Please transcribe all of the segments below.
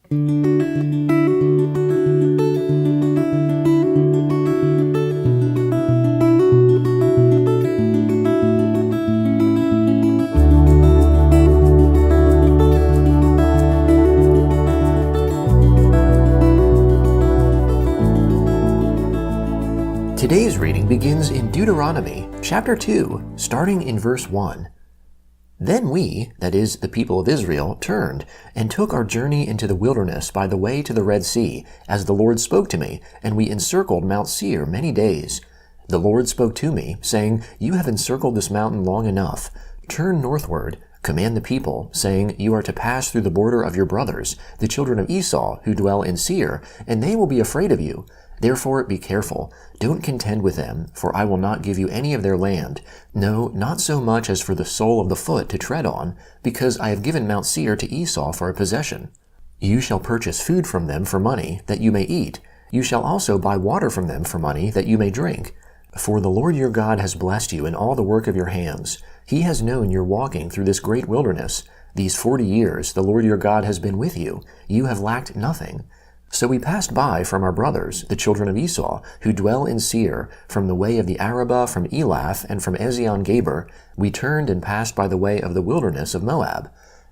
Today's reading begins in Deuteronomy chapter 2, starting in verse 1. Then we, that is, the people of Israel, turned and took our journey into the wilderness by the way to the Red Sea, as the Lord spoke to me, and we encircled Mount Seir many days. The Lord spoke to me, saying, You have encircled this mountain long enough. Turn northward, command the people, saying, You are to pass through the border of your brothers, the children of Esau, who dwell in Seir, and they will be afraid of you. Therefore be careful, don't contend with them, for I will not give you any of their land, no, not so much as for the sole of the foot to tread on, because I have given Mount Seir to Esau for a possession. You shall purchase food from them for money, that you may eat. You shall also buy water from them for money, that you may drink. For the Lord your God has blessed you in all the work of your hands. He has known your walking through this great wilderness. These 40 years the Lord your God has been with you. You have lacked nothing. So we passed by from our brothers, the children of Esau, who dwell in Seir, from the way of the Arabah, from Elath, and from Ezion-Geber. We turned and passed by the way of the wilderness of Moab.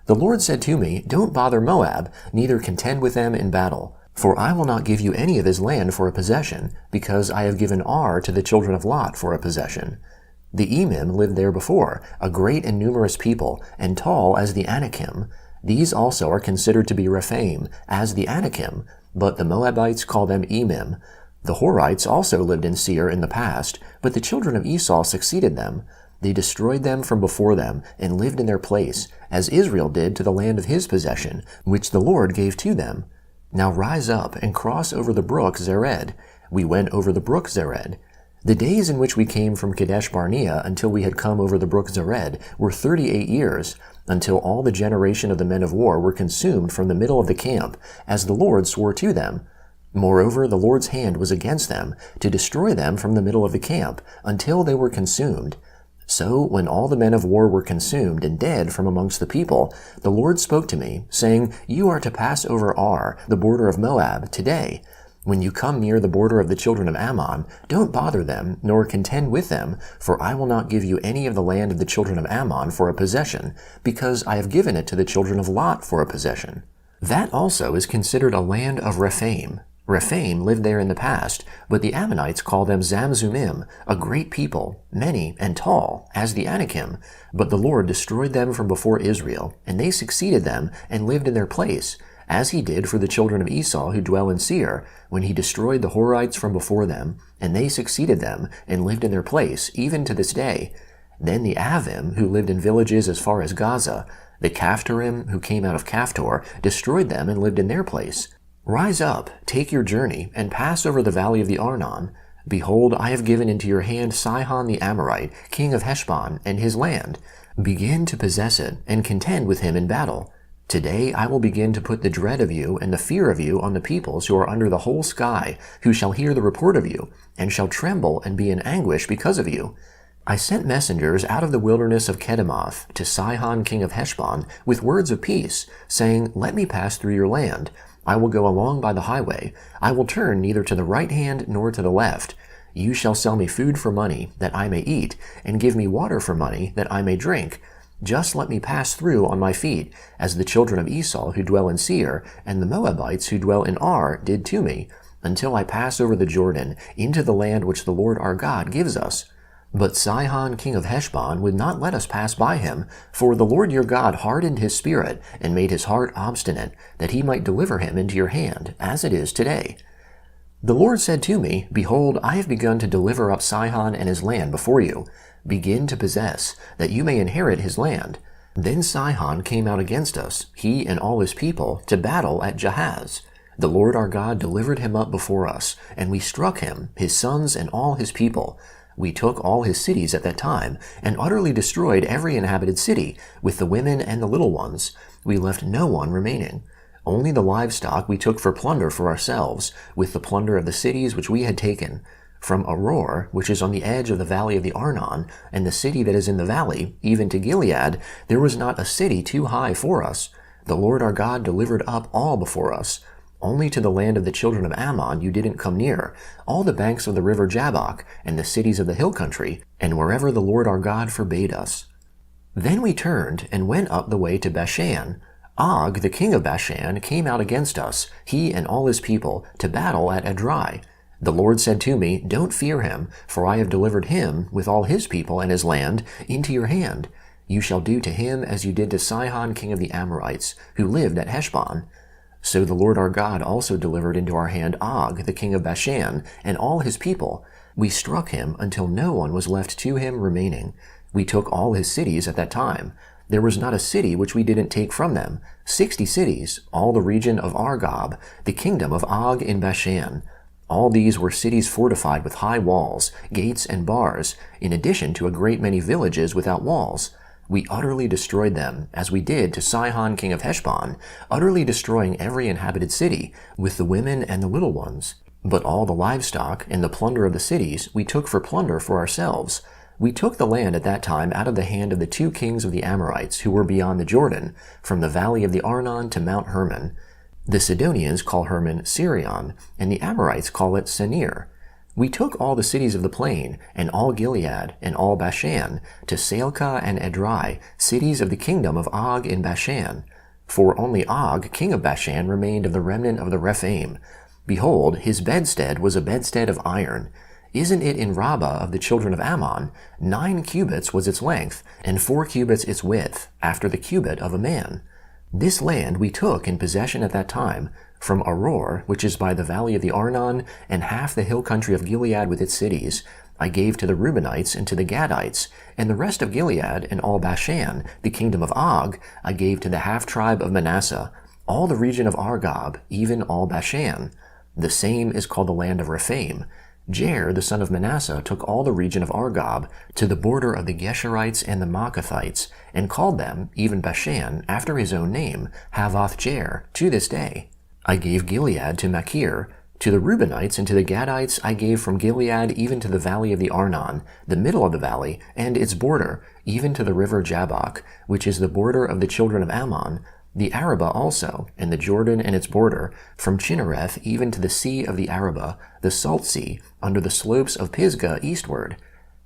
The Lord said to me, Don't bother Moab, neither contend with them in battle. For I will not give you any of his land for a possession, because I have given Ar to the children of Lot for a possession. The Emim lived there before, a great and numerous people, and tall as the Anakim. These also are considered to be Rephaim, as the Anakim, but the Moabites call them Emim. The Horites also lived in Seir in the past, but the children of Esau succeeded them. They destroyed them from before them, and lived in their place, as Israel did to the land of his possession, which the Lord gave to them. Now rise up, and cross over the brook Zered. We went over the brook Zered. The days in which we came from Kadesh Barnea until we had come over the brook Zered were 38 years, until all the generation of the men of war were consumed from the middle of the camp, as the Lord swore to them. Moreover, the Lord's hand was against them, to destroy them from the middle of the camp, until they were consumed. So, when all the men of war were consumed and dead from amongst the people, the Lord spoke to me, saying, You are to pass over Ar, the border of Moab, today. When you come near the border of the children of Ammon, don't bother them, nor contend with them, for I will not give you any of the land of the children of Ammon for a possession, because I have given it to the children of Lot for a possession. That also is considered a land of Rephaim. Rephaim lived there in the past, but the Ammonites call them Zamzummim, a great people, many and tall, as the Anakim. But the Lord destroyed them from before Israel, and they succeeded them and lived in their place, as he did for the children of Esau who dwell in Seir, when he destroyed the Horites from before them, and they succeeded them, and lived in their place, even to this day. Then the Avim, who lived in villages as far as Gaza, the Caphtorim, who came out of Caphtor, destroyed them and lived in their place. Rise up, take your journey, and pass over the valley of the Arnon. Behold, I have given into your hand Sihon the Amorite, king of Heshbon, and his land. Begin to possess it, and contend with him in battle. Today I will begin to put the dread of you and the fear of you on the peoples who are under the whole sky, who shall hear the report of you, and shall tremble and be in anguish because of you. I sent messengers out of the wilderness of Kedemoth to Sihon king of Heshbon with words of peace, saying, Let me pass through your land. I will go along by the highway. I will turn neither to the right hand nor to the left. You shall sell me food for money, that I may eat, and give me water for money, that I may drink. Just let me pass through on my feet, as the children of Esau who dwell in Seir, and the Moabites who dwell in Ar did to me, until I pass over the Jordan, into the land which the Lord our God gives us. But Sihon king of Heshbon would not let us pass by him, for the Lord your God hardened his spirit, and made his heart obstinate, that he might deliver him into your hand, as it is today. The Lord said to me, Behold, I have begun to deliver up Sihon and his land before you. Begin to possess, that you may inherit his land. Then Sihon came out against us, he and all his people, to battle at Jahaz. The Lord our God delivered him up before us, and we struck him, his sons, and all his people. We took all his cities at that time, and utterly destroyed every inhabited city, with the women and the little ones. We left no one remaining. Only the livestock we took for plunder for ourselves, with the plunder of the cities which we had taken. From Aroer, which is on the edge of the valley of the Arnon, and the city that is in the valley, even to Gilead, there was not a city too high for us. The Lord our God delivered up all before us. Only to the land of the children of Ammon you didn't come near, all the banks of the river Jabbok, and the cities of the hill country, and wherever the Lord our God forbade us. Then we turned and went up the way to Bashan. Og, the king of Bashan, came out against us, he and all his people, to battle at Edrei. The Lord said to me, Don't fear him, for I have delivered him, with all his people and his land, into your hand. You shall do to him as you did to Sihon king of the Amorites, who lived at Heshbon. So the Lord our God also delivered into our hand Og, the king of Bashan, and all his people. We struck him until no one was left to him remaining. We took all his cities at that time. There was not a city which we didn't take from them. 60 cities, all the region of Argob, the kingdom of Og in Bashan. All these were cities fortified with high walls, gates, and bars, in addition to a great many villages without walls. We utterly destroyed them, as we did to Sihon king of Heshbon, utterly destroying every inhabited city, with the women and the little ones. But all the livestock and the plunder of the cities we took for plunder for ourselves. We took the land at that time out of the hand of the 2 kings of the Amorites who were beyond the Jordan, from the valley of the Arnon to Mount Hermon. The Sidonians call Hermon Sirion, and the Amorites call it Senir. We took all the cities of the plain, and all Gilead, and all Bashan, to Salcah and Edrei, cities of the kingdom of Og in Bashan. For only Og, king of Bashan, remained of the remnant of the Rephaim. Behold, his bedstead was a bedstead of iron. Isn't it in Rabbah of the children of Ammon? 9 cubits was its length, and 4 cubits its width, after the cubit of a man. This land we took in possession at that time, from Aror, which is by the valley of the Arnon, and half the hill country of Gilead with its cities, I gave to the Reubenites and to the Gadites, and the rest of Gilead and all Bashan, the kingdom of Og, I gave to the half-tribe of Manasseh, all the region of Argob, even all Bashan. The same is called the land of Rephaim. Jair, the son of Manasseh, took all the region of Argob to the border of the Geshurites and the Maacathites, and called them, even Bashan, after his own name, Havoth Jair, to this day. I gave Gilead to Machir. To the Reubenites and to the Gadites I gave from Gilead even to the valley of the Arnon, the middle of the valley, and its border, even to the river Jabbok, which is the border of the children of Ammon, the Arabah also, and the Jordan and its border, from Chinnereth even to the sea of the Arabah, the salt sea, under the slopes of Pisgah eastward.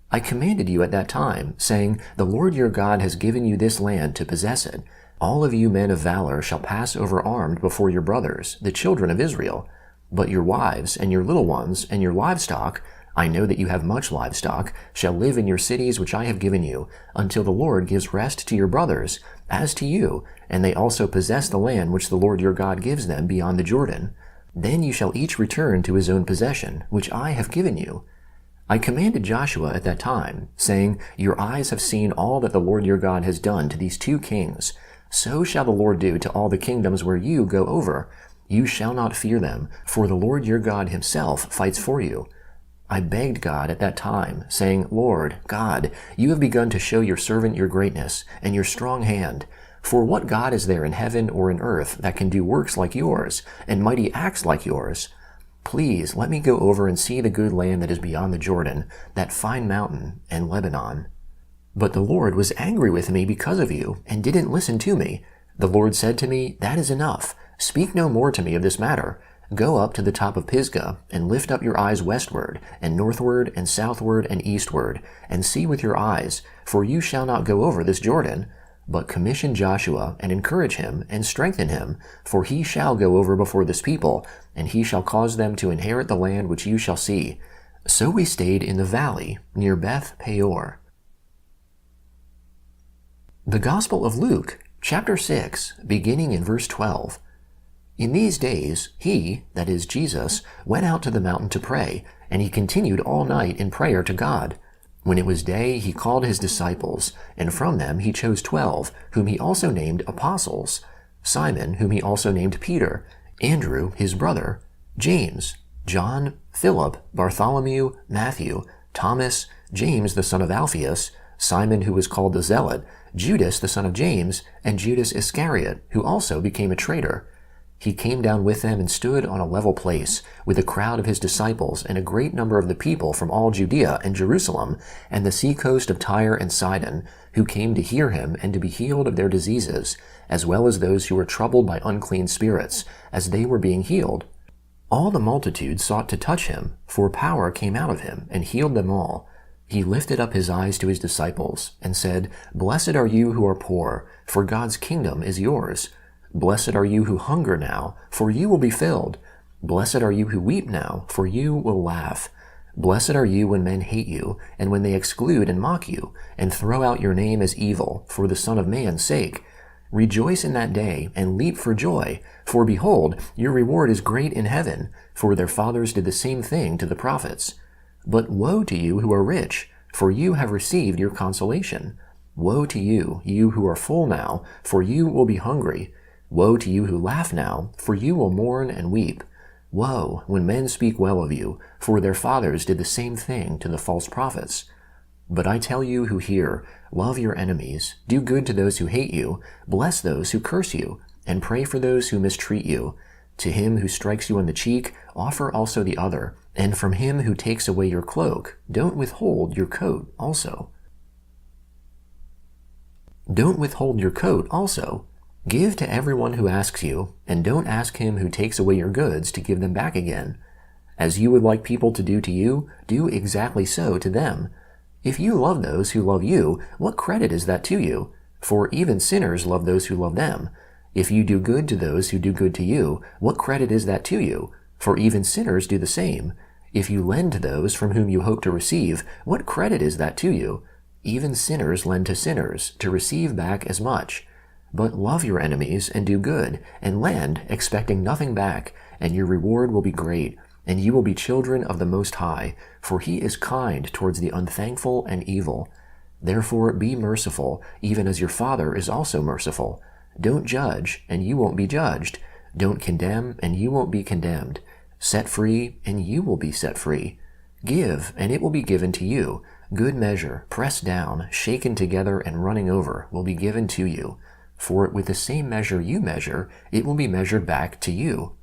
I commanded you at that time, saying, The Lord your God has given you this land to possess it. All of you men of valor shall pass over armed before your brothers, the children of Israel. But your wives, and your little ones, and your livestock, I know that you have much livestock, shall live in your cities which I have given you, until the Lord gives rest to your brothers, as to you, and they also possess the land which the Lord your God gives them beyond the Jordan. Then you shall each return to his own possession, which I have given you. I commanded Joshua at that time, saying, Your eyes have seen all that the Lord your God has done to these 2 kings. So shall the Lord do to all the kingdoms where you go over. You shall not fear them, for the Lord your God himself fights for you. I begged God at that time, saying, Lord, God, you have begun to show your servant your greatness and your strong hand. For what God is there in heaven or in earth that can do works like yours, and mighty acts like yours? Please let me go over and see the good land that is beyond the Jordan, that fine mountain, and Lebanon. But the Lord was angry with me because of you, and didn't listen to me. The Lord said to me, That is enough. Speak no more to me of this matter. Go up to the top of Pisgah, and lift up your eyes westward, and northward, and southward, and eastward, and see with your eyes, for you shall not go over this Jordan. But commission Joshua, and encourage him, and strengthen him, for he shall go over before this people, and he shall cause them to inherit the land which you shall see. So we stayed in the valley, near Beth Peor. The Gospel of Luke, chapter 6, beginning in verse 12. In these days, he, that is Jesus, went out to the mountain to pray, and he continued all night in prayer to God. When it was day, he called his disciples, and from them he chose 12, whom he also named apostles: Simon, whom he also named Peter, Andrew, his brother, James, John, Philip, Bartholomew, Matthew, Thomas, James the son of Alphaeus, Simon who was called the Zealot, Judas the son of James, and Judas Iscariot, who also became a traitor. He came down with them and stood on a level place, with a crowd of his disciples and a great number of the people from all Judea and Jerusalem, and the seacoast of Tyre and Sidon, who came to hear him and to be healed of their diseases, as well as those who were troubled by unclean spirits, as they were being healed. All the multitude sought to touch him, for power came out of him, and healed them all. He lifted up his eyes to his disciples, and said, Blessed are you who are poor, for God's kingdom is yours. Blessed are you who hunger now, for you will be filled. Blessed are you who weep now, for you will laugh. Blessed are you when men hate you, and when they exclude and mock you, and throw out your name as evil, for the Son of Man's sake. Rejoice in that day, and leap for joy, for behold, your reward is great in heaven, for their fathers did the same thing to the prophets. But woe to you who are rich, for you have received your consolation. Woe to you, you who are full now, for you will be hungry. Woe to you who laugh now, for you will mourn and weep. Woe, when men speak well of you, for their fathers did the same thing to the false prophets. But I tell you who hear, love your enemies, do good to those who hate you, bless those who curse you, and pray for those who mistreat you. To him who strikes you on the cheek, offer also the other, and from him who takes away your cloak, don't withhold your coat also. Don't withhold your coat also. Give to everyone who asks you, and don't ask him who takes away your goods to give them back again. As you would like people to do to you, do exactly so to them. If you love those who love you, what credit is that to you? For even sinners love those who love them. If you do good to those who do good to you, what credit is that to you? For even sinners do the same. If you lend to those from whom you hope to receive, what credit is that to you? Even sinners lend to sinners, to receive back as much. But love your enemies and do good, and lend, expecting nothing back, and your reward will be great, and you will be children of the Most High, for he is kind towards the unthankful and evil. Therefore be merciful, even as your Father is also merciful. Don't judge, and you won't be judged. Don't condemn, and you won't be condemned. Set free, and you will be set free. Give, and it will be given to you. Good measure, pressed down, shaken together, and running over, will be given to you. For with the same measure you measure, it will be measured back to you.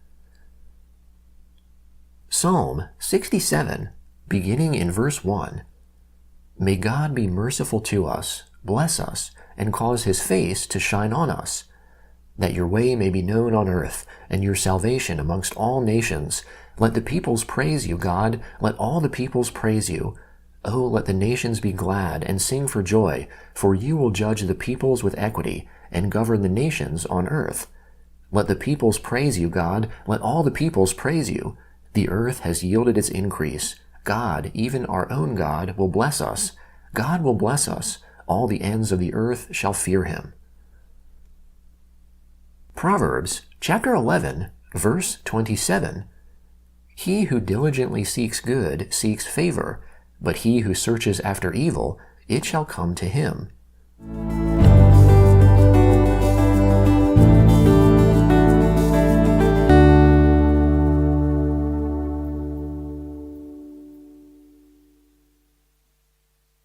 Psalm 67, beginning in verse 1. May God be merciful to us, bless us, and cause his face to shine on us, that your way may be known on earth, and your salvation amongst all nations. Let the peoples praise you, God, let all the peoples praise you. Oh, let the nations be glad and sing for joy, for you will judge the peoples with equity, and govern the nations on earth. Let the peoples praise you, God, let all the peoples praise you. The earth has yielded its increase. God, even our own God, will bless us. God will bless us. All the ends of the earth shall fear him. Proverbs chapter 11, verse 27. He who diligently seeks good seeks favor, but he who searches after evil, it shall come to him.